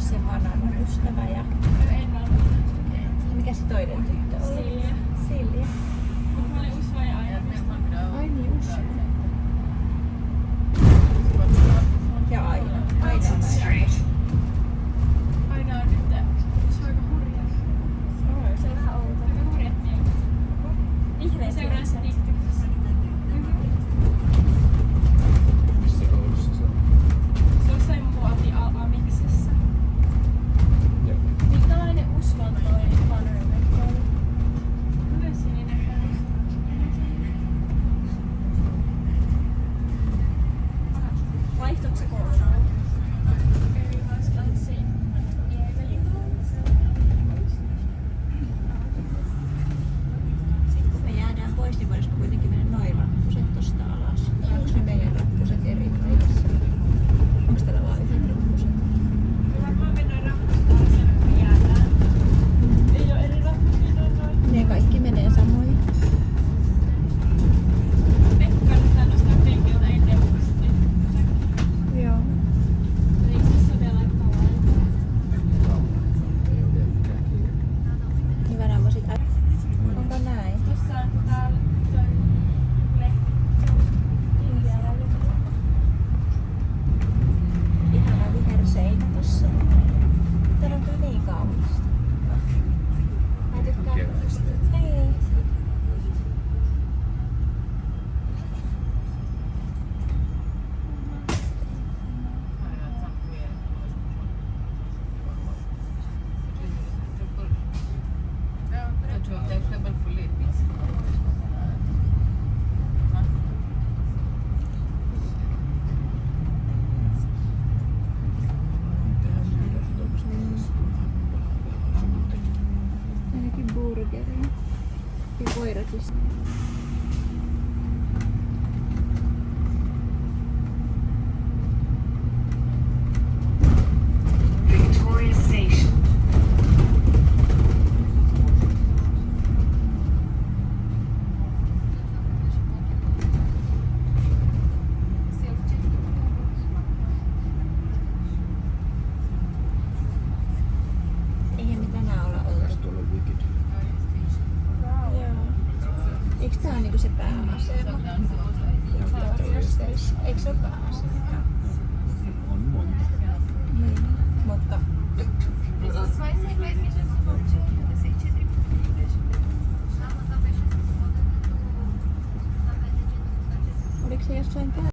myös se Hananan ystävä ja... Mikä se toinen tyttö oli? Silja. Silja. Mä olin Usva ja Aina. Ai niin, Usva. Ja Aina. Aina on Aina on nyt se on aika hurja. Se on vähän outo. Aika hurjat niin. Vihreä. Seuraan sitä TikTokissa. Missä koulussa se on? Se on jossain muoti-amiksessa. Jep. Minkälainen Usvan toi Panoramic oli? Myös sininen kärsi. Vaihtoiko se koulua? Erilaistanssi. Sitten kun me jäädään pois, niin voisiko kuitenkin mennä noin rappuset tosta alas? Vai onko ne meidän rappuset eri paikassa? Onko täällä vaan yhdet rappuset? Varmaan mennään rappusta sen, kun me jäädään. Ei oo eri rappusia noin. Ne kaikki menee samoin. Pekka yrittää nostaa penkiltä ennen kuin sitten. Joo. Eikö se sote laittaa laittaa? Ei ole vielä mikään kiire. Niin varmaan voisit... Onko näin? Tuossa on täällä toi lehti. Intialainen. Ihana viherseinä tossa. Täällä on kyllä niin kaunista. Mä tykkään. Keväistä. Hei. Ainakin burgeria. Ja koiratis. Victoria Station. Eihän me tänään olla oltu. Taisi tuolla Wicked. Joo. Eikö tää ole niinku se pääasema? Eikö se ole pääasema? On monta. Niin. Mutta